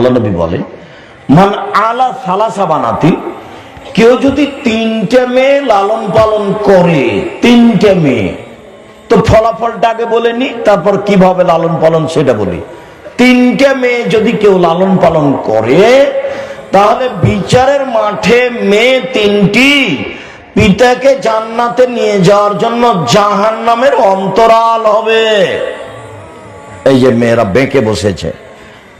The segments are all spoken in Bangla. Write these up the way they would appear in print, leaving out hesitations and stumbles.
আল্লাহ নবী বলেন, মান আলা সালাসা বানাতি, কেউ যদি 3টে মেয়ে লালন পালন করে, 3টে মেয়ে, তো ফলাফলটা আগে বলে নি, তারপর কিভাবে লালন পালন সেটা বলি। 3টে মেয়ে যদি কেউ লালন পালন করে, তাহলে বিচারের মাঠে মেয়ে 3টি পিতাকে জান্নাতে নিয়ে যাওয়ার জন্য জাহান্নামের অন্তরাল হবে। এই যে মেয়েরা বেঁকে বসেছে,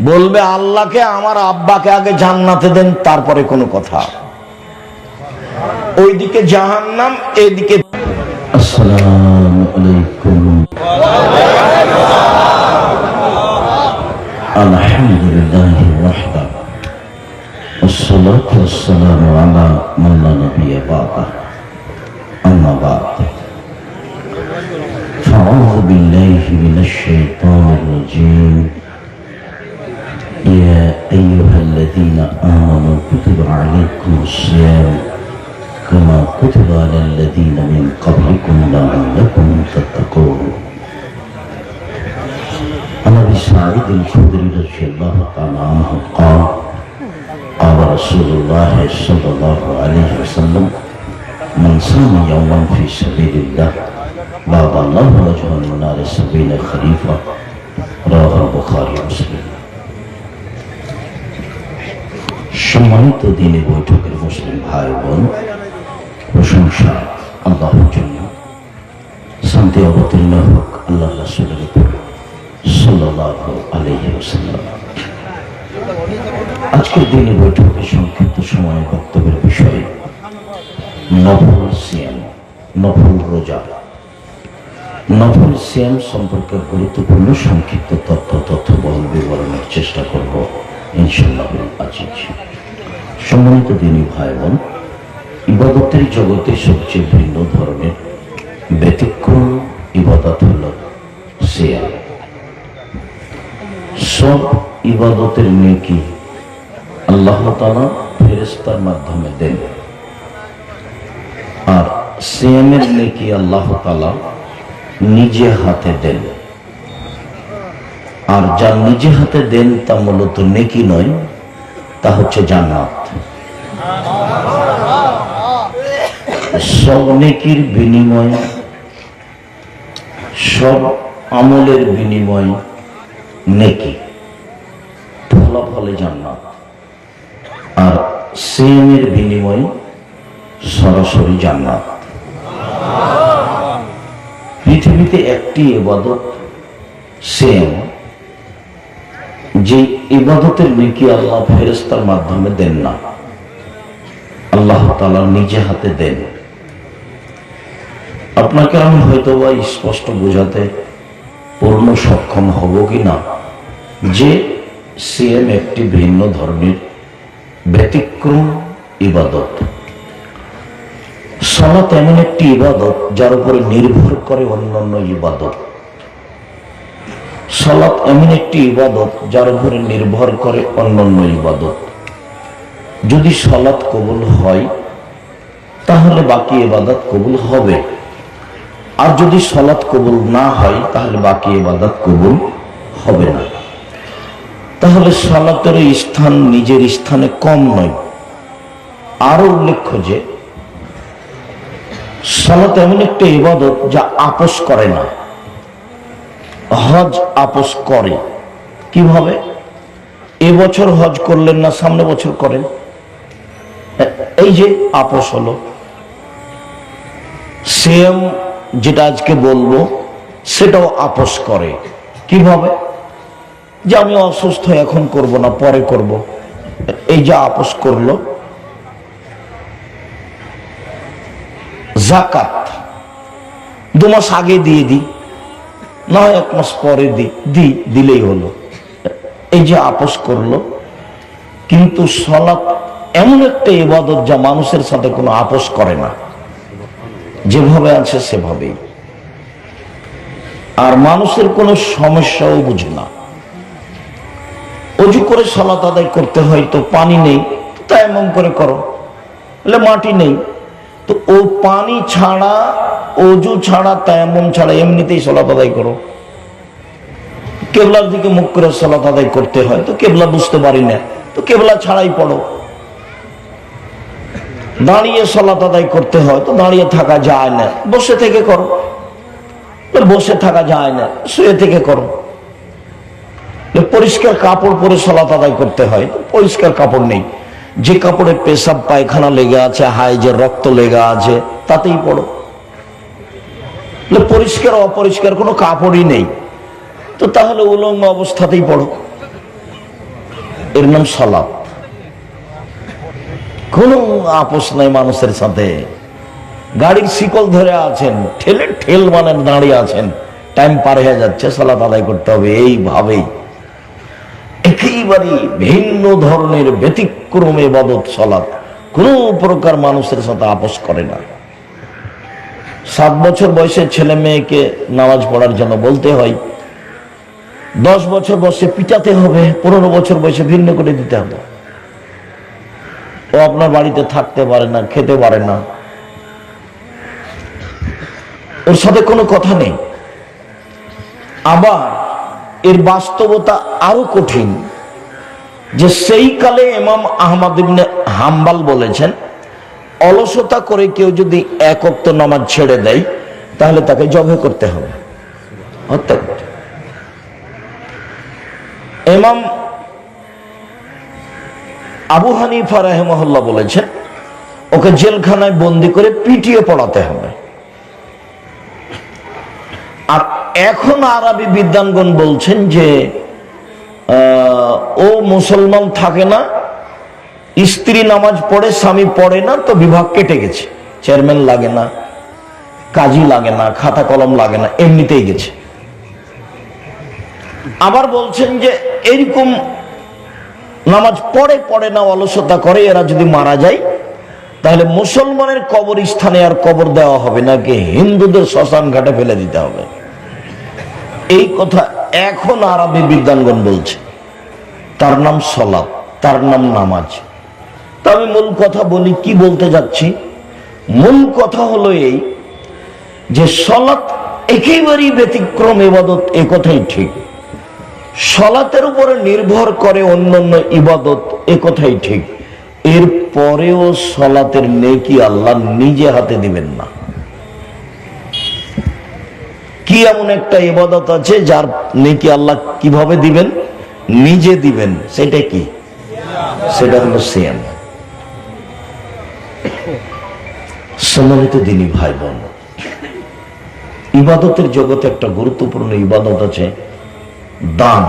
বলবে আল্লাহকে আমার আব্বাকে আগে জান্নাতে দেন, তারপরে কোনো কথা। ওইদিকে জাহান্নাম, এইদিকে। আসসালামু আলাইকুম। আলহামদুলিল্লাহ ওয়াহদা, والصلاة والسلام على من لا نبي بعده، أما بعد، فأعوذ بالله من الشيطان الرجيم. يا أيها الذين آمنوا كتب عليكم الصيام كما كتب على الذين من قبلكم لعلكم تتقون. عن أبي سعيد الخدري رضي الله تعالى عنه قال قال رسول الله صلى الله عليه وسلم من صام يوما في سبيل الله بعد الله وجهه من نار 70 خريفا. رواه البخاري ومسلم. সম্মানিত দিনে বৈঠকের মুসলিম ভাই বোন, প্রশংসা আল্লাহর জন্য, শান্তি অবতীর্ণ হোক আল্লাহ রাসূলের উপর সাল্লাল্লাহু আলাইহি ওয়াসাল্লাম। আজকের দিনে বৈঠকে সংক্ষিপ্ত সময়ে বক্তব্যের বিষয় নফল সিয়াম, নফল রোজা। নফল সিয়াম সম্পর্কে গুরুত্বপূর্ণ সংক্ষিপ্ত তথ্যবহুল বিবরণের চেষ্টা করব ইনশাআল্লাহ আজিজ। সম্মানিত দিনী ভাই বোন, ইবাদতের জগতে সবচেয়ে ভিন্ন ধরনের ব্যতিক্রম ইবাদত হল সিয়াম। সব ইবাদতের নেকি আল্লাহ তাআলা ফেরেশতার মাধ্যমে দেন, আর সিয়ামের নেকি আল্লাহ তাআলা নিজে হাতে দেন। আর যা নিজে হাতে দেন তা মূলত নেকি নয়, তা হচ্ছে জান্নাত। সব নেকির বিনিময়, সব আমলের বিনিময় নেকি, ফলাফলে জান্নাত। আর সিয়ামের বিনিময় সরাসরি জান্নাত। পৃথিবীতে একটি ইবাদত সিয়াম, যে ইবাদতের নেকি আল্লাহ ফেরেশতার মাধ্যমে দেন না, আল্লাহ তাআলা নিজে হাতে দেন। আপনাকে আমি হয়তো বা স্পষ্ট বোঝাতে পূর্ণ সক্ষম হব কিনা যে সিয়াম একটি ভিন্ন ধরনের ব্যতিক্রম ইবাদত। সালাত এমন একটি ইবাদত যার উপরে নির্ভর করে অন্যান্য ইবাদত। সালাত এমন একটি ইবাদত যার উপরে নির্ভর করে অন্যান্য ইবাদত। যদি সালাত কবুল হয় তাহলে বাকি ইবাদত কবুল হবে, আর যদি সালাত কবুল না হয় তাহলে বাকি ইবাদত কবুল হবে না। তাহলে সালাতের স্থান নিজের স্থানে কম নয়। আরো উল্লেখ্য যে সালাত এমন একটা ইবাদত যা আপোষ করে না। হজ আপোষ করে। কিভাবে? এবছর হজ করলেন না, সামনে বছর করেন, এই যে আপোষ হলো। সিয়াম যেটা আজকে বলবো সেটাও আপোষ করে। কিভাবে? যে আমি অসুস্থ, এখন করব না, পরে করব, এই যে আপোষ করলো। যাকাত 2 মাস আগে দিয়ে দিই, না 1 মাস পরে দিলেই হলো, এই যে আপোষ করলো। কিন্তু সালাত এমন একটা ইবাদত যা মানুষের সাথে কোনো আপোষ করে না, যেভাবে আছে সেভাবেই। আর মানুষের কোনো সমস্যাও বুঝে না। অজু করে সালাত আদায় করতে হয়, তো পানি নেই, তায়াম্মুম করে করো। মাটি নেই, তো ও পানি ছাড়া, অজু ছাড়া, তায়াম্মুম ছাড়া এমনিতেই সালাত আদায় করো। কেবলার দিকে মুখ করে সালাত আদায় করতে হয়, তো কেবলা বুঝতে পারি না, তো কেবলা ছাড়াই পড়ো। দাঁড়িয়ে সালাত আদায় করতে হয়, তো দাঁড়িয়ে থাকা যায় না, বসে থেকে করো। বসে থাকা যায় না, শুয়ে থেকে করো। পরিষ্কার কাপড় পরে সালাত আদায় করতে হয়, পরিষ্কার কাপড় নেই, যে কাপড়ে পেশাব পায়খানা লেগে আছে, হাইজের রক্ত লেগে আছে, তাতেই পড়ো। পরিষ্কার অপরিষ্কার কোনো কাপড়ই নেই, তো তাহলে উলঙ্গ অবস্থাতেই পড়ো। এর নাম সালাত। কোন আপোষ নাই মানুষের সাথে। গাড়ির শিকল ধরে আছেন, ঠেলে ঠেল মানে দাঁড়িয়ে আছেন, টাইম পার হয়ে যাচ্ছে, সালাত আদায় করতে হবে, এইভাবেই একেবারে ভিন্ন ধরনের ব্যতিক্রম ইবাদত সালাত। কোন প্রকার মানুষের সাথে আপোষ করে না। 7 বছর বয়সের ছেলে মেয়েকে নামাজ পড়ার জন্য বলতে হয়, 10 বছর বয়সে পিটাতে হবে, 15 বছর বয়সে ভিন্ন করে দিতে হবে। ও আপনার বাড়িতে থাকতে পারে না, খেতে পারে না, ওর সাথে কোনো কথা নেই। আবার এর বাস্তবতা আরো কঠিন, যে সেই কালে ইমাম আহমদ ইবনে হাম্বল বলেছেন, অলসতা করে কেউ যদি এক ওয়াক্ত নামাজ ছেড়ে দেয়, তাহলে তাকে জবে করতে হবে, হত্যা করতে। ইমাম আবু হানিফা রাহিমাহুল্লাহ বলেছেন, ওকে জেলখানায় বন্দি করে পিটিয়ে পড়াতে হবে। আর এখন আরবি বিদ্বানগণ বলছেন যে ও মুসলমান থাকে না, স্ত্রী নামাজ পড়ে, স্বামী পড়ে না, তো বিভাগ কেটে গেছে, চেয়ারম্যান লাগে না, কাজী লাগে না, খাতা কলম লাগে না, এমনিতেই গেছে। আবার বলছেন যে এরকম নামাজ পড়ে না, অলসতা করে, এরা যদি মারা যায়, তাহলে মুসলমানের কবরস্থানে আর কবর দেওয়া হবে না, কি হিন্দুদের শ্মশান ঘাটে ফেলে দিতে হবে। এই কথা এখন আরবি বিদ্বানগণ বলছে। তার নাম সালাত, তার নাম নামাজ। তা আমি মূল কথা বলি, কি বলতে যাচ্ছি। মূল কথা হলো এই যে সালাত একেবারেই ব্যতিক্রম ইবাদত, এ কথাই ঠিক। সালাতের উপরে নির্ভর করে অন্যান্য ইবাদত, এ কথাই ঠিক। এর পরেও সালাতের নেকি আল্লাহ নিজে হাতে দিবেন না। কি এমন একটা ইবাদত আছে যার নেকি আল্লাহ কিভাবে দিবেন? নিজে দিবেন। সেটা কি? সেটা হলো সিয়াম। সম্মানিত দিনী ভাই বোন, ইবাদতের জগতে একটা গুরুত্বপূর্ণ ইবাদত আছে দান।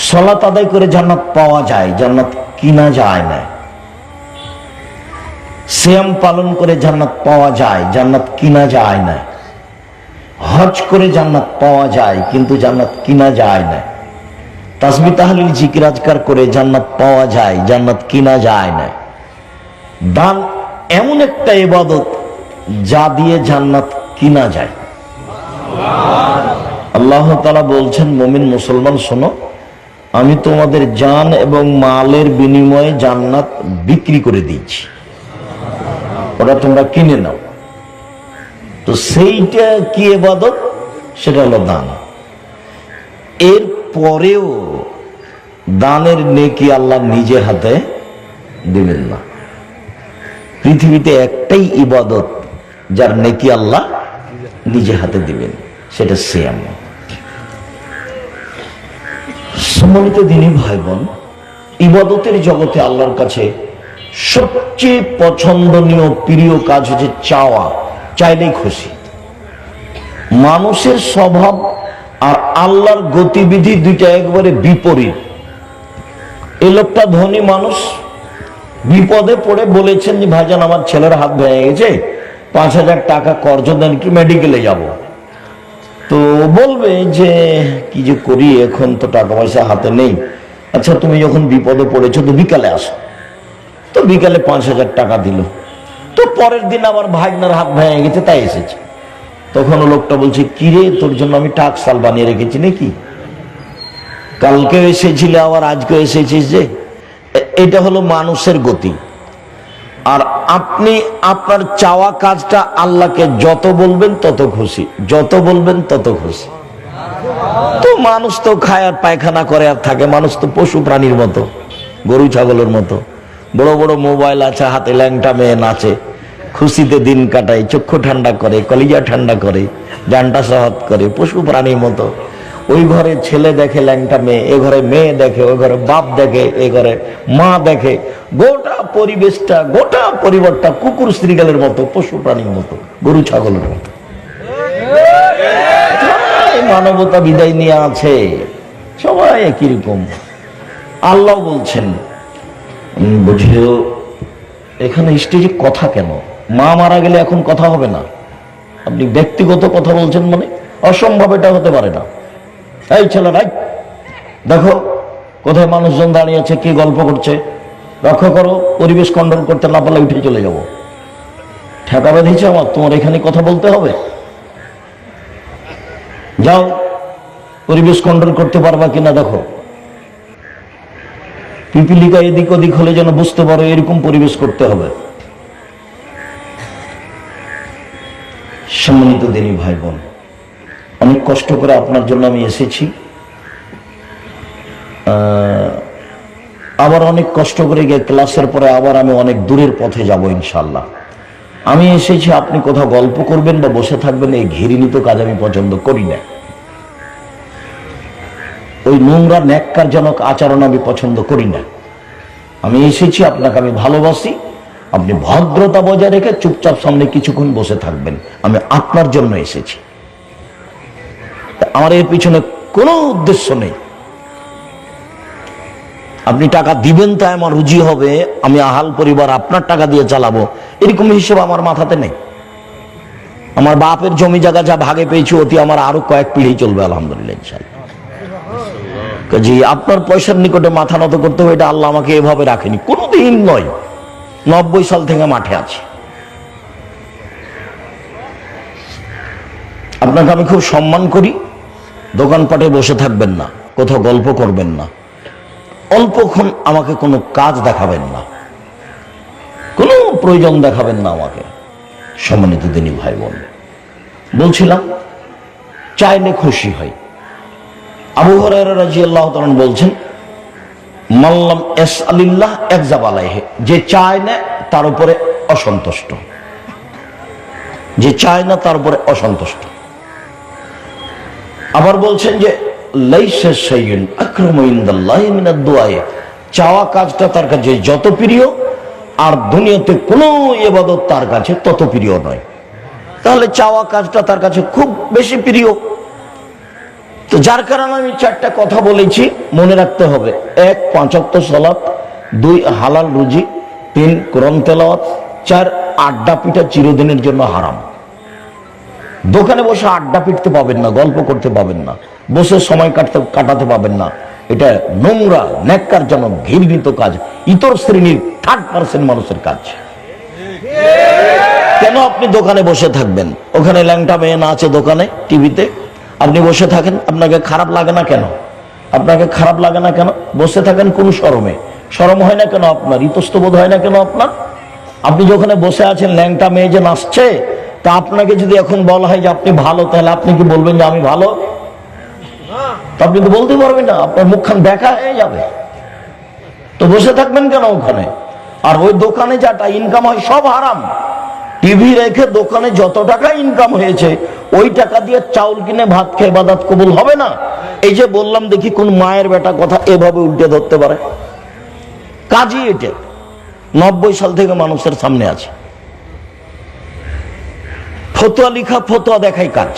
সালাত আদায় করে জান্নাত পাওয়া যায়, জান্নাত কিনা যায় না। সিয়াম পালন করে জান্নাত পাওয়া যায়, জান্নাত কিনা যায় না। হজ করে জান্নাত পাওয়া যায়, কিন্তু জান্নাত কিনা যায় না। তাসবিহ তাহলিল জিকির আজকার করে জান্নাত পাওয়া যায়, জান্নাত কিনা যায় না। দান এমন একটা ইবাদত যা দিয়ে জান্নাত কিনা যায়। আল্লাহ তাআলা বলছেন, মুমিন মুসলমান শোনো, আমি তোমাদের জান এবং মালের বিনিময়ে জান্নাত বিক্রি করে দিয়েছি, ওরা তোমরা কিনে নাও। তো সেইটা কি ইবাদত? সেটা হলো দান। এর পরেও দানের নেকি আল্লাহ নিজে হাতে দিবেন না। পৃথিবীতে একটাই ইবাদত যার নেকি আল্লাহ নিজে হাতে দিবেন, সেটা সিয়াম। সম্মানিত দিনী ভাই বোন, ইবাদতের জগতে আল্লাহর কাছে সবচেয়ে পছন্দনীয় প্রিয় কাজ হচ্ছে চাওয়া, চাইলেই খুশি। মানুষের স্বভাব আর আল্লাহর গতিবিধি দুইটা একবারে বিপরীত। এই লোকটা ধনী মানুষ, বিপদে পড়ে বলেছেন যে ভাইজান আমার ছেলের হাত ভেঙে গেছে, 5,000 টাকা কর্জ দেন, কি মেডিকেলে যাব। তো বলবে যে কি যে করি, এখন তো টাকা পয়সা হাতে নেই। আচ্ছা তুমি যখন বিপদে পড়েছো তো বিকালে আসো। তো বিকালে 5,000 টাকা দিল। তো পরের দিন আমার ভাগনার হাত ভেঙে গেছে, তাই এসেছে। তখন লোকটা বলছে, কিরে তোর জন্য আমি টাকশাল বানিয়ে রেখেছি নাকি? কালকে এসেছিলে আবার আজকে এসেছিস যে। এটা হলো মানুষের গতি। আর আপনি আপনার চাওয়া কাজটা আল্লাহকে যত বলবেন তত খুশি, যত বলবেন তত খুশি। তো মানুষ তো খায় আর পায়খানা করে আর থাকে, মানুষ তো পশু প্রাণীর মতো, গরু ছাগলের মতো। বড় বড় মোবাইল আছে হাতে, ল্যাংটা মেয়ে নাচে, খুশিতে দিন কাটায়, চক্ষু ঠান্ডা করে, কলিজা ঠান্ডা করে, জানটা সহৎ করে, পশু প্রাণীর মতো। ওই ঘরে ছেলে দেখে ল্যাংটা মেয়ে, এ ঘরে মেয়ে দেখে, ওই ঘরে বাপ দেখে, এ ঘরে মা দেখে। গোটা পরিবেশটা, গোটা পরিবারটা কুকুর শ্রীগালের মতো, পশু প্রাণীর মতো, গরু ছাগলের মতো। মানবতা বিদায় নিয়ে আছে, সবাই একই রকম। আল্লাহ বলছেন, বুঝিও এখানে স্টেজে কথা কেন? মা মারা গেলে এখন কথা হবে না? আপনি ব্যক্তিগত কথা বলছেন, মানে অসম্ভব, এটা হতে পারে না। এই ছেলেরাই দেখো কোথায় মানুষজন দাঁড়িয়ে আছে, কি গল্প করছে, রক্ষা করো। পরিবেশ কন্ট্রোল করতে না পারলে উঠে চলে যাবো। ঠেকা বেঁধেছে আমার, তোমার এখানে কথা বলতে হবে। যাও, পরিবেশ কন্ট্রোল করতে পারবা কিনা দেখো। পিপিলিকা এদিক ওদিক হলে যেন বুঝতে পারো এরকম পরিবেশ করতে হবে। সম্মানিত দিনী ভাই বোন, অনেক কষ্ট করে আপনার জন্য আমি এসেছি, আবার অনেক কষ্ট করে গিয়ে ক্লাসের পরে আবার আমি অনেক দূরের পথে যাব ইনশাল্লাহ। আমি এসেছি আপনি কোথাও গল্প করবেন বা বসে থাকবেন, এই ঘৃণিত কাজ আমি পছন্দ করি না। ওই নোংরা ন্যাক্কারজনক আচরণ আমি পছন্দ করি না। আমি এসেছি, আপনাকে আমি ভালোবাসি, আপনি ভদ্রতা বজায় রেখে চুপচাপ সামনে কিছুক্ষণ বসে থাকবেন। আমি আপনার জন্য এসেছি, আমার এর পিছনে কোনো উদ্দেশ্য নেই। আপনি টাকা দিবেন তাই আমার রুজি হবে, আমি আহাল পরিবার আপনার টাকা দিয়ে চালাবো, এরকম হিসেবে আমার মাথাতে নেই। আমার বাপের জমি জায়গা যা ভাগে পেয়েছি অতি আমার আরো কয়েক পিঢ়ি চলবে আলহামদুলিল্লাহ ইনশাআল্লাহ। জি, আপনার পয়সার নিকটে মাথা নত করতে হবে, এটা আল্লাহ আমাকে এভাবে রাখেনি, কোনোদিন নয়। 90 সাল থেকে মাঠে আছি। আপনাকে আমি খুব সম্মান করি। দোকানপাটে বসে থাকবেন না, কোথাও গল্প করবেন না, অল্পক্ষণ আমাকে কোনো কাজ দেখাবেন না, কোনো প্রয়োজন দেখাবেন না আমাকে। সম্মানিত দিনী ভাই বোন, বলছিলাম চাইলে খুশি হয়। আবু হুরায়রা রাদিয়াল্লাহু তাআলা বলছেন, মাল্লাম ইয়াসআলিল্লাহ ইয়াগযাব আলাইহি, যে চায় না তার উপরে অসন্তুষ্ট, যে চায় না তার উপরে অসন্তুষ্ট। আবার বলছেন যে লাইসা শাইউন আকরামু ইনদাল্লাহি মিনাদ দুআ, চাওয়া কাজটা তার কাছে যত প্রিয় আর দুনিয়াতে কোনো ইবাদত তার কাছে তত প্রিয় নয়। তাহলে চাওয়া কাজটা তার কাছে খুব বেশি প্রিয়। তো যার কারণে আমি 4টা কথা বলেছি, মনে রাখতে হবে। 1, 5 ওয়াক্ত সালাত, 2, হালাল রুজি, 3, কোরআন তেলাওয়াত, 4, আড্ডা পিটা চিরদিনের জন্য হারাম। দোকানে বসে আড্ডা পিটতে পাবেন না, গল্প করতে পাবেন না, বসে সময় কাটাতে পাবেন না। এটা নোংরা, ন্যাক্কারজনক, ঘৃণিত কাজ, ইতর শ্রেণীর 3rd পার্সন মানুষের কাজ। কেন আপনি দোকানে বসে থাকবেন? ওখানে ল্যাংটা মেয়ে না আছে দোকানে, টিভিতে, আপনি বসে থাকেন, আপনাকে খারাপ লাগে না কেন? আপনাকে খারাপ লাগে না কেন? বসে থাকেন কোন শরমে? শরম হয় না কেন আপনার? ইতস্তবোধ হয় না কেন আপনার? আপনি যখন বসে আছেন, ল্যাংটা মেয়ে যে নাচছে, তা আপনাকে যদি এখন বলা হয় যে আপনি ভালো, তাহলে আপনি কি বলবেন যে আমি ভালো? তা আপনি তো বলতে পারবেন না, আপনার মুখখান দেখা হয়ে যাবে। তো বসে থাকবেন কেন ওখানে? আর ওই দোকানে যাটা ইনকাম হয় সব হারাম। টিভি রেখে দোকানে যত টাকা ইনকাম হয়েছে, ওই টাকা দিয়ে চাউল কিনে ভাত খেয়ে ইবাদত কবুল হবে না। এই যে বললাম, দেখি কোন মায়ের বেটা কথা এভাবে উল্টে ধরতে পারে। কাজই এটা, 90 সাল থেকে মানুষের সামনে আছে। ফতোয়া লিখা, ফতোয়া দেখাই কাজ।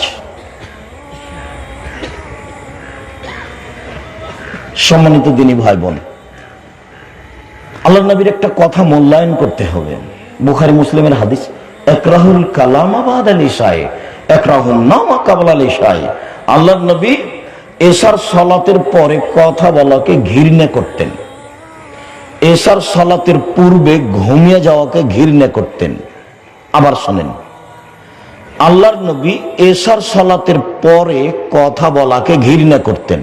সম্মানিত দিনী ভাই বোন, আল্লাহর নবীর একটা কথা মূল্যায়ন করতে হবে। বুখারী মুসলিমের হাদিস, ইকরাহুল কালামা বাদাল ইশায়ে ইকরাহুন নামা ক্বাবলাল ইশায়ে। আল্লাহর নবী এশার সালাতের পরে কথা বলাকে ঘৃণা করতেন, এশার সালাতের পূর্বে ঘুমিয়ে যাওয়াকে ঘৃণা করতেন। আবার শুনেন, আল্লাহর নবী এশার সালাতের পরে কথা বলাকে ঘৃণা করতেন,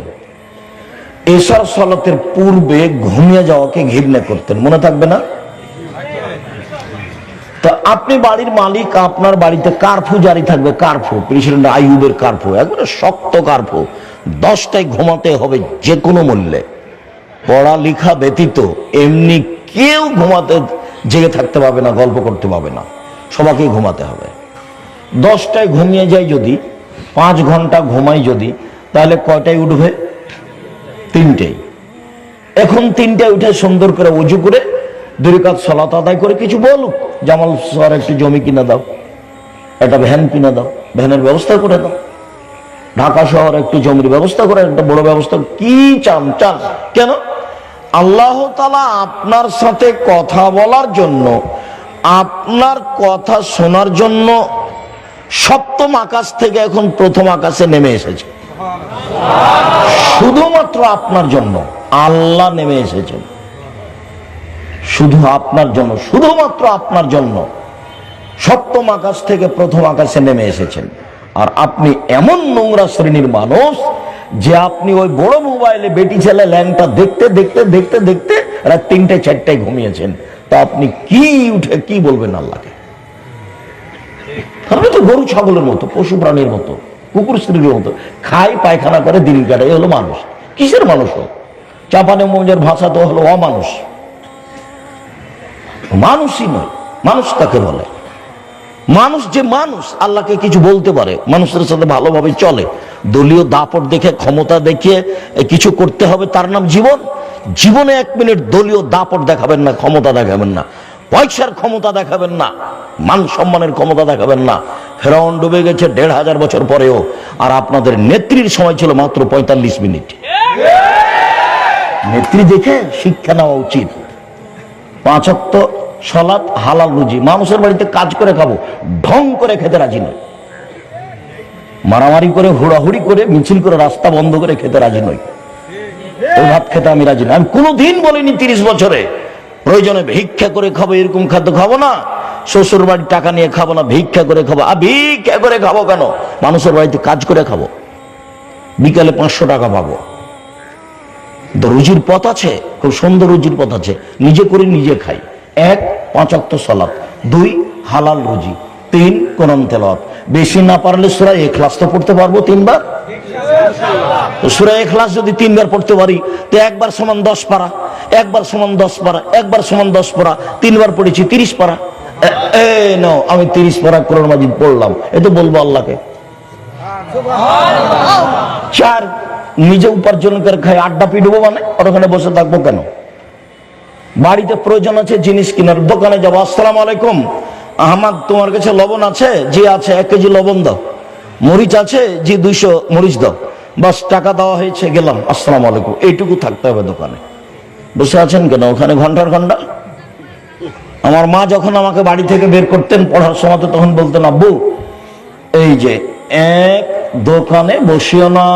এশার সালাতের পূর্বে ঘুমিয়ে যাওয়াকে ঘৃণা করতেন। মনে থাকবে না? তো আপনি বাড়ির মালিক, আপনার বাড়িতে কারফিউ জারি থাকবে, কারফিউ, প্রেসিডেন্ট আইয়ুবের কারফিউ, একবারে শক্ত কারফিউ। 10টায় ঘুমাতে হবে যে কোনো মূল্যে। পড়ালেখা ব্যতীত এমনি কেউ ঘুমাতে জেগে থাকতে পারবে না, গল্প করতে পারবে না, সবাইকেই ঘুমাতে হবে। 10টায় ঘুমিয়ে যায় যদি, 5 ঘন্টা ঘুমাই যদি, তাহলে কয়টায় উঠবে? 3টায়। এখন 3টায় উঠে সুন্দর করে উজু করে 2 রাকাত সালাত আদায় করে কিছু বলুক, জামাল স্যার একটু জমি কিনে দাও, একটা ভ্যান কিনে দাও, ভ্যানের ব্যবস্থা করে দাও, ঢাকা শহর একটু জমির ব্যবস্থা করে, একটা বড় ব্যবস্থা, কি চান চান। কেন? আল্লাহ তাআলা আপনার সাথে কথা বলার জন্য, আপনার কথা শোনার জন্য 7ম আকাশ থেকে এখন 1ম আকাশে নেমে এসেছে, শুধুমাত্র আপনার জন্য। আল্লাহ নেমে এসেছেন শুধু আপনার জন্য, শুধুমাত্র আপনার জন্য 7ম আকাশ থেকে 1ম আকাশে নেমে এসেছেন। আর আপনি এমন নোংরা শ্রেণীর মানুষ যে আপনি ওই বড় মোবাইলে বেটি ছেলে ল্যাংটা দেখতে দেখতে দেখতে দেখতে রাত 3টে 4টায় ঘুমিয়েছেন। তা আপনি কি উঠে কি বলবেন আল্লাহকে? আপনি তো গরু ছাগলের মতো, পশু প্রাণীর মতো, কুকুর স্ত্রীর মতো খাই পায়খানা করে দিন কাটে। এই হলো মানুষ। কিসের মানুষ? চাপানে মৌজের ভাষা তো হলো অমানুষ। মানুষই নয়। মানুষ কাকে বলে? মানুষ যে মানুষ আল্লাহকে কিছু বলতে পারে, মানুষের সাথে ভালোভাবে চলে, দলীয় দাপট দেখে ক্ষমতা দেখিয়ে কিছু করতে হবে, তার নাম জীবন। জীবনে 1 মিনিট দলীয় দাপট দেখাবেন না, ক্ষমতা দেখাবেন না, পয়সার ক্ষমতা দেখাবেন না, মান সম্মানের ক্ষমতা দেখাবেন না। ফেরাউন ডুবে গেছে 1500 বছর পরেও, আর আপনাদের নেত্রীর সময় ছিল মাত্র 45 মিনিট। নেত্রী দেখে শিক্ষা নেওয়া উচিত। 5 ওয়াক্ত সালাত, হালাল রুজি। মানুষের বাড়িতে কাজ করে খাবো, ঢং করে খেতে রাজি নয়। মারামারি করে, হুড়াহুড়ি করে, মিছিল করে, রাস্তা বন্ধ করে খেতে রাজি নই। ওই ভাত খেতে আমি রাজি নই। আমি কোনোদিন বলিনি 30 বছরে প্রয়োজনে ভিক্ষা করে খাবো, এরকম খাদ্য খাবো না। শ্বশুর বাড়ির টাকা নিয়ে খাবো না, ভিক্ষা করে খাবো। ভিক্ষা করে খাবো কেন? মানুষের বাড়িতে কাজ করে খাবো, বিকালে 500 টাকা পাবো। তো রুজির পথ আছে, খুব সুন্দর রুজির পথ আছে। নিজে করে নিজে খাই। 1 5 ওয়াক্ত সালাত, 2 হালাল রুজি, 3 কোরআন তেলাওয়াত। বেশি না পারলে সূরা ইখলাস তো পড়তে পারবো 3 বার। তো সূরা ইখলাস যদি 3 বার পড়তে পারি, তো 1 বার সমান 10 পারা, 1 বার সমান 10 পারা, 1 বার সমান 10 পারা, 3 বার পড়েছি 30 পারা। আমি 30 পারা কোরআন মাজিদ পড়লাম, এ তো বলবো আল্লাহকে। 4 নিজে উপার্জন করে খাই, আড্ডা পিটবো মানে? আর ওখানে বসে থাকবো কেন? বাড়িতে প্রয়োজন আছে জিনিস কেনার, দোকানে যাবো, আসসালামু আলাইকুম আহমদ, তোমার কাছে লবণ আছে? জি আছে, 1 কেজি লবণ দাও। মরিচ আছে? জি 200 মরিচ দাও। বাস, টাকা দেওয়া হয়েছে, গেলাম, আসসালামু আলাইকুম। এইটুকু থাকতে হবে দোকানে। বসে আছেন কেন ওখানে ঘন্টার ঘন্টা? আমার মা যখন আমাকে বাড়ি থেকে বের করতেন পড়ার সময়, তখন বলতেন, আব্বু এই যে 1 দোকানে বসিও না,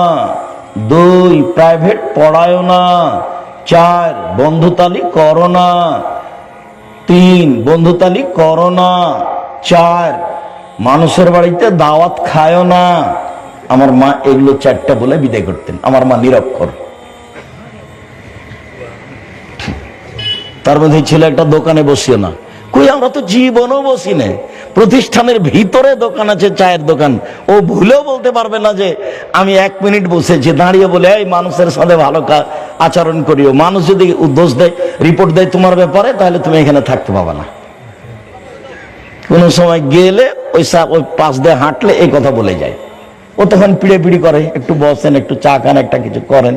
2 প্রাইভেট পড়ায়ও না, 4 বন্ধুতালি করো না, 3 বন্ধুতালি করো না, 4 মানুষের বাড়িতে দাওয়াত খায়ও না। আমার মা এগুলো 4টা বলে বিদায় করতেন। আমার মা নিরক্ষর। তার মধ্যে ছিল একটা দোকানে বসিও না। কই, আমরা তো জীবনও বসি না। প্রতিষ্ঠানের ভিতরে দোকান আছে, চায়ের দোকান, ও ভুলেও বলতে পারবে না যে আমি 1 মিনিট বসেছি। দাঁড়িয়ে বলে, এই মানুষের সাথে ভালো আচরণ করিও। মানুষ যদি দোষ দেয়, রিপোর্ট দেয় তোমার ব্যাপারে, তাহলে তুমি এখানে থাকতে পাবা না। কোনো সময় গেলে ওই পাশ দিয়ে হাঁটলে এই কথা বলে যায়। ও তখন পিড়ে করে, একটু বসেন, একটু চা খান, একটা কিছু করেন।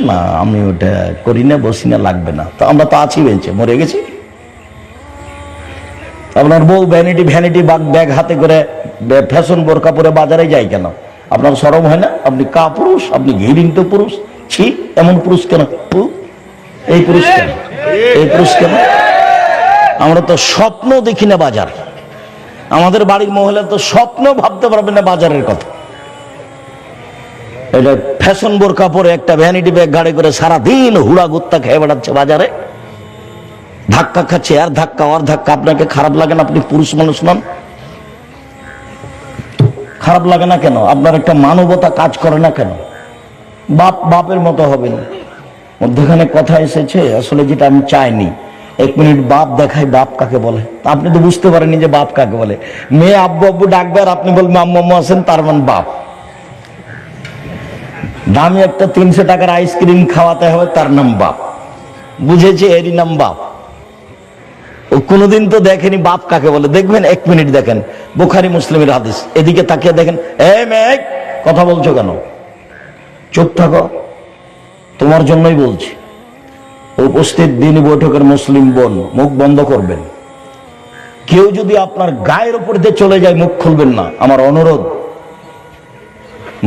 না, আমি ওটা করি না, বসি না, লাগবে না। তো আমরা তো আছি বেঞ্চে, মরে গেছি। আপনার বউ ভ্যানিটি ব্যাগ হাতে করে ফ্যাশন বোরকা পরে বাজারে যায় কেন? আপনার শরম হয় না? আপনি পুরুষ, আপনি ঘৃণিত পুরুষ। ছি, এমন পুরুষ কেন? এই পুরুষ কেন? এই পুরুষ কেন? আমরা তো স্বপ্ন দেখি না বাজার। আমাদের বাড়ির মহিলা তো স্বপ্ন ভাবতে পারবে না বাজারের কথা। এটা ফ্যাশন বোরকা পরে একটা ভ্যানিটি ব্যাগ গাড়ি করে সারাদিন হুড়া গুত্তা খেয়ে বেড়াচ্ছে বাজারে, ধাক্কা খাচ্ছে, আর ধাক্কা আর ধাক্কা। আপনাকে খারাপ লাগে না? আপনি পুরুষ মানুষ নন? খারাপ লাগে না কেন? আপনার একটা মানবতা কাজ করে না কেন? বাপের মতো হবেন। মধ্যখানে কথা এসেছে, আসলে যেটা আমি চাইনি। 1 মিনিট বাপ দেখাই, বাপ কাকে বলে? আপনি তো বুঝতে পারেননি যে বাপ কাকে বলে। মেয়ে আব্বু আব্বু ডাকবে, আর আপনি বলবেন আম্মু আম্মু আছেন, তার মানে বাপ। দামি একটা 300 টাকার আইসক্রিম খাওয়াতে হবে, তার নাম বাপ। বুঝেছে, এরই নাম বাপ। ও কোনোদিন তো দেখেনি বাপ কাকে বলে। দেখবেন, 1 মিনিট দেখেন, বুখারী মুসলিমের হাদিস। এদিকে তাকিয়ে দেখেন, এই মেয়ে কথা বলছো কেন? চুপ থাকো, তোমার জন্যই বলছি। উপস্থিত দিনী বৈঠকের মুসলিম বোন, মুখ বন্ধ করবেন। কেউ যদি আপনার গায়ের উপর দিয়ে চলে যায়, মুখ খুলবেন না, আমার অনুরোধ,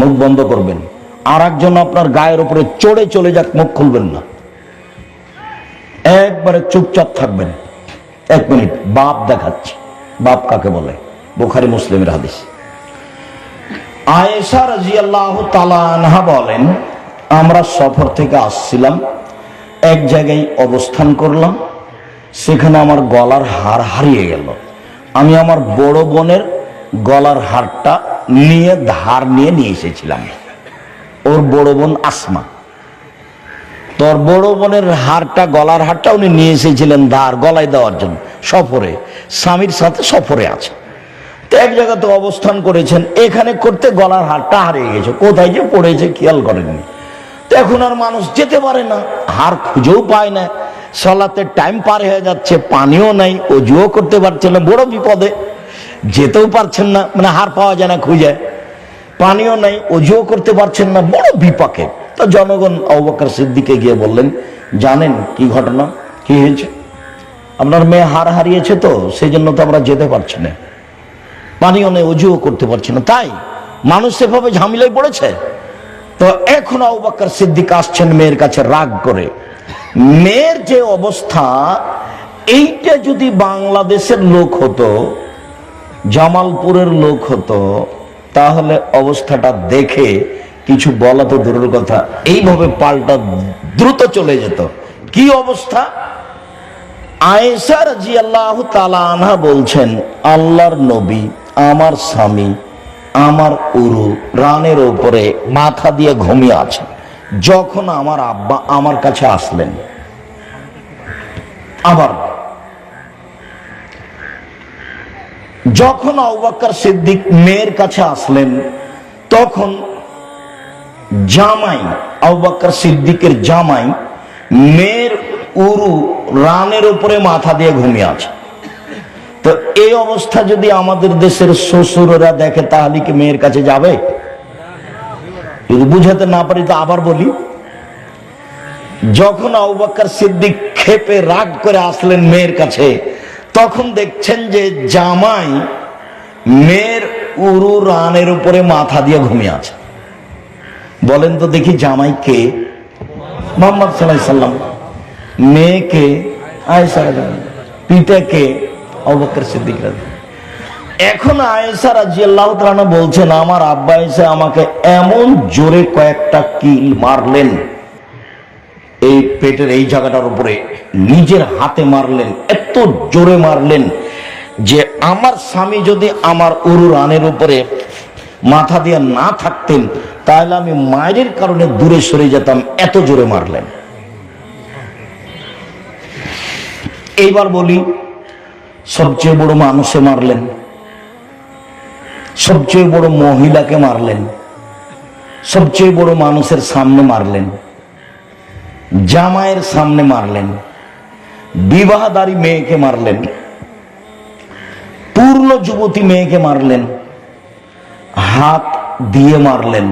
মুখ বন্ধ করবেন। আর একজন আপনার গায়ের উপরে চড়ে চলে যাক, মুখ খুলবেন না, একবারে চুপচাপ থাকবেন। 1 মিনিট, বাপ দেখাচ্ছি। বাপ কাকে বলে? বুখারী মুসলিমের হাদিস। আয়েশা রাদিয়াল্লাহু তাআলা আনহা বলেন, আমরা সফর থেকে আসছিলাম, এক জায়গায় অবস্থান করলাম, সেখানে আমার গলার হার হারিয়ে গেল। আমি আমার বড় বোনের গলার হারটা নিয়ে ধার নিয়ে এসেছিলাম। ওর বড় বোন আসমা, তোর বড় বোনের হারটা, গলার হারটা উনি নিয়ে এসেছিলেন ধার, গলায় দেওয়ার জন্য। সফরে, স্বামীর সাথে সফরে আছে, তো এক জায়গাতে অবস্থান করেছেন, এখানে করতে গলার হারটা হারিয়ে গেছে। কোথায় যে পড়েছে খেয়াল করেননি। তো এখন আর মানুষ যেতে পারে না, হার খুঁজেও পায় না। সালাতের টাইম পার হয়ে যাচ্ছে, পানিও নাই, অজুও করতে পারছেন না, বড় বিপদে। যেতেও পারছেন না, মানে হার পাওয়া যায় না খুঁজে, পানিও নাই, অজুও করতে পারছেন না, বড় বিপাকে। তো জনগণ আবু বকর সিদ্দিককে গিয়ে বললেন, জানেন কি ঘটনা, কি হয়েছে? আপনার মেয়ে হার হারিয়েছে, তো সেই জন্য তো আমরা যেতে পারছি না, পানিও নেই, অজুও করতে পারছি না, তাই মানুষ সেভাবে ঝামেলায় পড়েছে। তো এখন আবু বকর সিদ্দিক আসছেন মেয়ের কাছে রাগ করে। মেয়ের যে অবস্থা, এইটা যদি বাংলাদেশের লোক হতো, জামালপুরের লোক হতো, তাহলে অবস্থাটা দেখে কিছু বলা তো দূরের কথা, এইভাবে পাল্টা দ্রুত চলে যেত। কি অবস্থা? আয়েশা রাদিয়াল্লাহু তাআলা আনহা বলছেন, আল্লাহর নবী, আমার স্বামী আমার উরু রানের উপরে মাথা দিয়ে ঘুমিয়ে আছে, যখন আমার আব্বা আমার কাছে আসলেন। আবার যখন আবু বকর সিদ্দিক মেয়ের কাছে আসলেন, তখন জামাই, আবু বকর সিদ্দিকের জামাই মেয়ের উরু রানের উপরে মাথা দিয়ে ঘুমিয়ে আছে। তো এই অবস্থা যদি আমাদের দেশের শ্বশুররা দেখে, তাহলে কি মেয়ের কাছে যাবে? যদি বুঝাতে না পারি তো আবার বলি, যখন আবু বকর সিদ্দিক ক্ষেপে রাগ করে আসলেন মেয়ের কাছে, তখন দেখছেন যে জামাই মেয়ের উরু রানের উপরে মাথা দিয়ে ঘুমিয়ে আছে। বলেন তো দেখি, জামাই কে? মুহাম্মদ সাল্লাল্লাহু আলাইহি সাল্লাম। মেয়েকে আয়েশা রাদিয়াল্লাহু, পিতাকে আবু বকর সিদ্দিক রাদিয়াল্লাহু। এখন আয়েশা রাদিয়াল্লাহু তাআলা বলছেন, আমার আব্বা এসে আমাকে এমন জোরে কয়েকটা কিল মারলেন, এই পেটের এই জায়গাটার উপরে নিজের হাতে মারলেন, এত জোরে মারলেন যে আমার স্বামী যদি আমার উরু রানের উপরে মাথা দিয়ে না থাকতেন, তাহলে আমি মায়ের কারণে দূরে সরে যেতাম, এত জোরে মারলেন। এইবার বলি, সবচেয়ে বড় মানুষে মারলেন, সবচেয়ে বড় মহিলাকে মারলেন, সবচেয়ে বড় মানুষের সামনে মারলেন, জামাইয়ের সামনে মারলেন, বিবাহদারী মেয়েকে মারলেন, পূর্ণ যুবতী মেয়েকে মারলেন, হাত দিয়ে মারলেন,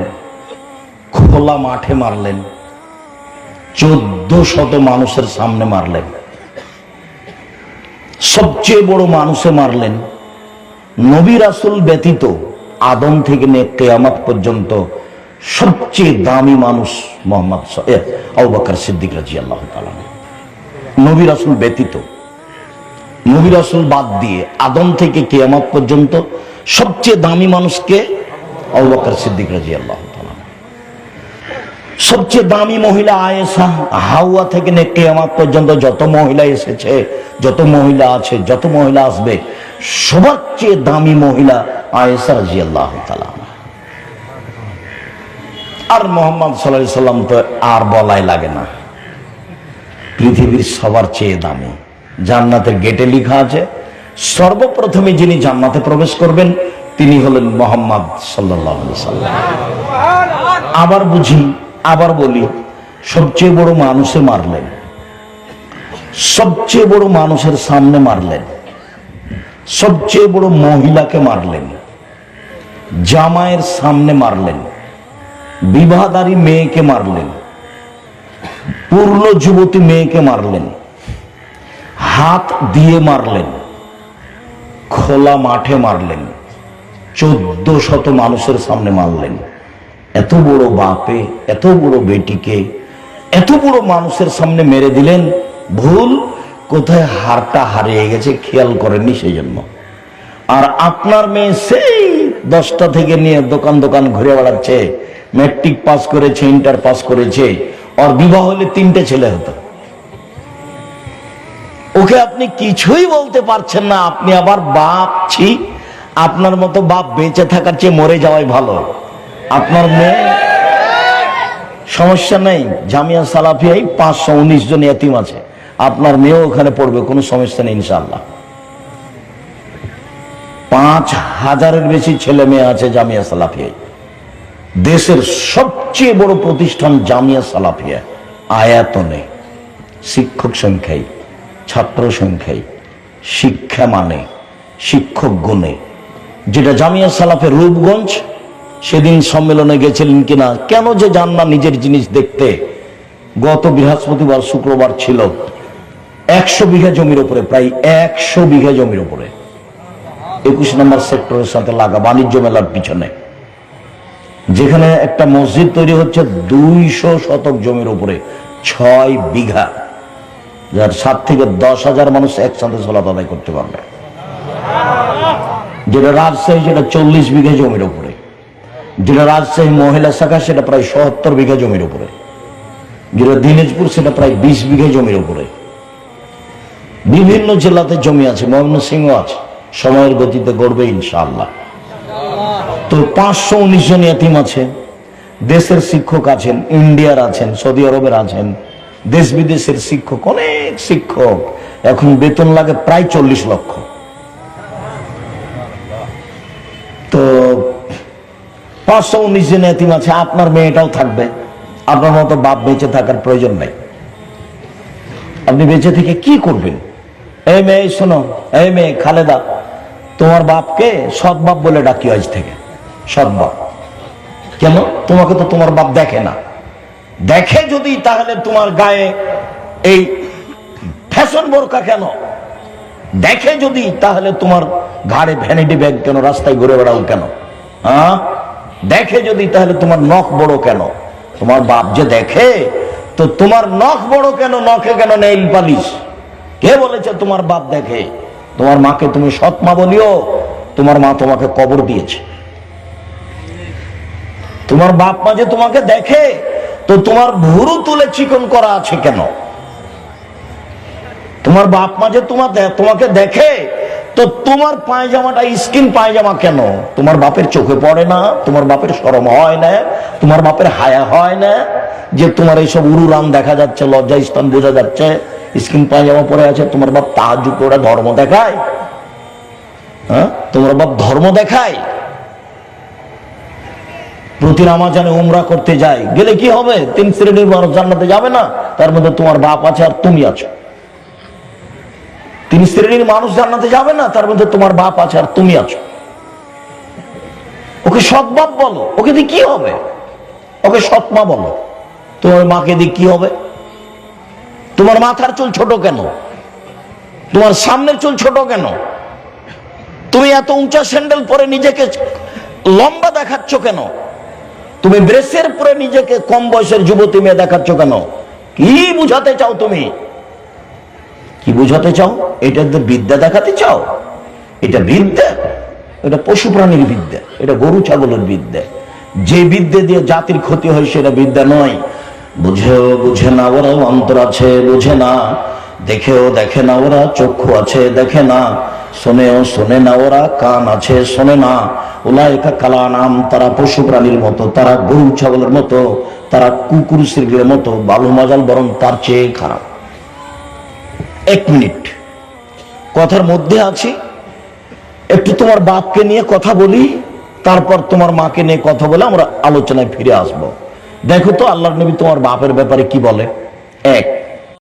খোলা মাঠে মারলেন, 1400 মানুষের সামনে মারলেন। সবচেয়ে বড় মানুষে মারলেন। নবী রাসূল ব্যতীত আদম থেকে নিয়ে কিয়ামত পর্যন্ত সবচেয়ে দামি মানুষ মুহাম্মদ আবু বকর সিদ্দিক রাদিয়াল্লাহু তাআলা। নবী রাসূল ব্যতীত, নবী রাসূল বাদ দিয়ে আদম থেকে কিয়ামত পর্যন্ত সবচেয়ে দামি মানুষকে আবু বকর সিদ্দিক রাদিয়াল্লাহু তাআলা। সবচেয়ে দামি মহিলা আয়েশা, হাওয়া থেকে নিয়ে কিয়ামত পর্যন্ত যত মহিলা এসেছে, যত মহিলা আছে, যত মহিলা আসবে, সবচেয়ে দামি মহিলা আয়েশা রাদিয়াল্লাহু তাআলা। আর মুহাম্মদ সাল্লাল্লাহু আলাইহি সাল্লাম তো আর বলাই লাগে না, পৃথিবীর সবার চেয়ে দামি। জান্নাতের গেটে লেখা আছে, সর্বপ্রথমে যিনি জান্নাতে প্রবেশ করবেন তিনি হলেন মুহাম্মদ সাল্লাল্লাহু আলাইহি সাল্লাম। আবার বুঝি আবার বলি, সবচেয়ে বড় মানুষে মারলেন, সবচেয়ে বড় মানুষের সামনে মারলেন, সবচেয়ে বড় মহিলাকে মারলেন, জামাইয়ের সামনে মারলেন, বিবাহদারী মেয়েকে মারলেন, পূর্ণ যুবতী মেয়েকে মারলেন, হাত দিয়ে মারলেন, খোলা মাঠে মারলেন, 1400 মানুষের সামনে মারলেন। এত বড় বাপে এত বড় বেটিকে এত বড় মানুষের সামনে মেরে দিলেন। ভুল কোথায় হারটা হারিয়ে গেছে খেয়াল করেননি, সেই জন্য। আর আপনার মেয়ে সেই 10টা থেকে নিয়ে দোকান দোকান ঘুরে বেড়াচ্ছে, ম্যাট্রিক পাস করেছে, ইন্টার পাস করেছে, আর বিবাহ হলে 3টে ছেলে হতো। ওকে আপনি কিছুই বলতে পারছেন না। আপনি আবার বাপ ছি, আপনার মতো বাপ বেঁচে থাকার চেয়ে মরে যাওয়াই ভালো। আপনার মেয়ে সমস্যা নেই, জামিয়া সালাফিয়ায় 519 জন এতিম আছে, আপনার মেয়েও ওখানে পড়বে, কোনো সমস্যা নেই ইনশাআল্লাহ। 5000-এর বেশি ছেলে মেয়ে আছে জামিয়া সালাফিয়ায়। দেশের সবচেয়ে বড় প্রতিষ্ঠান জামিয়া সালাফিয়া, আয়াতনে, শিক্ষক সংখ্যায়, ছাত্র সংখ্যায়, শিক্ষা মানে, শিক্ষক গুণে। যেটা জামিয়া সালাফের রূপগঞ্জ, সেদিন সম্মেলনে গেছিলেন কিনা, কেন যে যান না নিজের জিনিস দেখতে। গত বৃহস্পতিবার শুক্রবার ছিল, 100 বিঘা জমির উপরে, প্রায় 100 বিঘা জমির উপরে, 21 নম্বর সেক্টরের সাথে লাগা বাণিজ্য মেলার পিছনে, যেখানে একটা মসজিদ তৈরি হচ্ছে 200 শতক জমির উপরে, 6 বিঘা, যার 7 থেকে 10,000 মানুষ একসাথে সালাত আদায় করতে পারবে। যেটা রাজশাহী, সেটা 40 বিঘা জমির উপরে। যেটা রাজশাহী মহিলা শাখা, সেটা প্রায় 70 বিঘা জমির উপরে। যেটা দিনাজপুর, সেটা প্রায় 20 বিঘা জমির উপরে। বিভিন্ন জেলাতে জমি আছে, ময়মনসিংহ আছে, সময়ের গতিতে গড়বে ইনশাআল্লাহ। তো 519 জন এতিম আছে। দেশের শিক্ষক আছেন, ইন্ডিয়ার আছেন, সৌদি আরবের আছেন, দেশ বিদেশের শিক্ষক, অনেক শিক্ষক। এখন বেতন লাগে প্রায় 40 লক্ষ। তো 519 জন এতিম আছে, আপনার মেয়েটাও থাকবে। আপনার মতো বাপ বেঁচে থাকার প্রয়োজন নাই। আপনি বেঁচে থেকে কি করবেন? এই মেয়ে শোনো, এই মেয়ে খালেদা, তোমার বাপকে সৎ বাপ বলে ডাকি আজ থেকে, সৎ বাপ। কেন? তোমাকে তো তোমার বাপ দেখে না। দেখে যদি, তাহলে তোমার গায়ে এই ফ্যাশন বোরকা কেন? দেখে যদি, তাহলে তোমার ঘাড়ে ভ্যানিটি ব্যাগ কেন? রাস্তায় ঘুরে বেড়াও কেন? হ্যাঁ, দেখে যদি, তাহলে তোমার নখ বড় কেন? তোমার বাপ যে দেখে, তো তোমার নখ বড় কেন? নখে কেন নেইল পালিশ? কে বলেছে তোমার বাপ দেখে? তোমার মাকে তুমি সৎ মা বলিও, তোমার মা তোমাকে কবর দিয়েছে। তোমার বাপ মা যে তোমাকে দেখে, তো তোমার ভুরু তুলে চিকন করা আছে কেন? তোমার বাপ মা যে তোমাকে দেখে, তো তোমার পায়জামাটা স্কিন পায়জামা কেন? তোমার বাপের চোখে পড়ে না? তোমার বাপের শরম হয় না? তোমার বাপের হায়া হয় না যে তোমার এইসব উরুরাম দেখা যাচ্ছে, লজ্জা স্থান বোঝা যাচ্ছে, স্কিন পায়জামা পরে আছে? তোমার বাপ তাহাজ্জুদ করে ধর্ম দেখায়? হ্যাঁ, তোমার বাপ ধর্ম দেখায়? প্রতি রমজানে উমরা করতে যায়, গেলে কি হবে? 3 শ্রেণীর মানুষ জান্নাতে যাবে না? তার মধ্যে তোমার বাপ আছে আর তুমি আছো। 3 শ্রেণীর মানুষ জান্নাতে যাবে না, তার মধ্যে তোমার বাপ আছে আর তুমি আছো। ওকে সৎ বাপ বলো, ওকে দিয়ে কি হবে? ওকে সৎ মা বলো। তোমার মাকে দিয়ে কি হবে? তোমার মাথার চুল ছোট কেন? তোমার সামনের চুল ছোট কেন? তুমি এত উঁচা স্যান্ডেল পরে নিজেকে লম্বা দেখাচ্ছ কেন? তুমি ব্রেসের পরে নিজেকে কম বয়সের যুবতী মেয়ে দেখাচ্ছ কেন? কি বুঝাতে চাও তুমি? কি বুঝাতে চাও? এটা বিদ্যা দেখাতে চাও? এটা বিদ্যা? এটা পশু প্রাণীর বিদ্যা, এটা গরু ছাগলের বিদ্যা। যে বিদ্যা দিয়ে জাতির ক্ষতি হয় সেটা বিদ্যা নয়। বুঝেও বুঝে না ওরা, অন্তর আছে বুঝে না, দেখেও দেখে না ওরা, চক্ষু আছে দেখে না, শোনেও শোনে না ওরা, কান আছে শোনে না। উলাইকা কালানাম, তারা পশু প্রাণীর মতো, তারা গরু ছাগলের মতো, তারা কুকুর শিরগির মতো, বালু মাজাল বরং তার চেয়ে খারাপ। 1 মিনিট কথার মধ্যে আছি, একটু তোমার বাপকে নিয়ে কথা বলি, তারপর তোমার মাকে নিয়ে কথা বলে আমরা আলোচনায় ফিরে আসব। দেখো তো আল্লাহর নবী তোমার বাপের ব্যাপারে কি বলে। এক,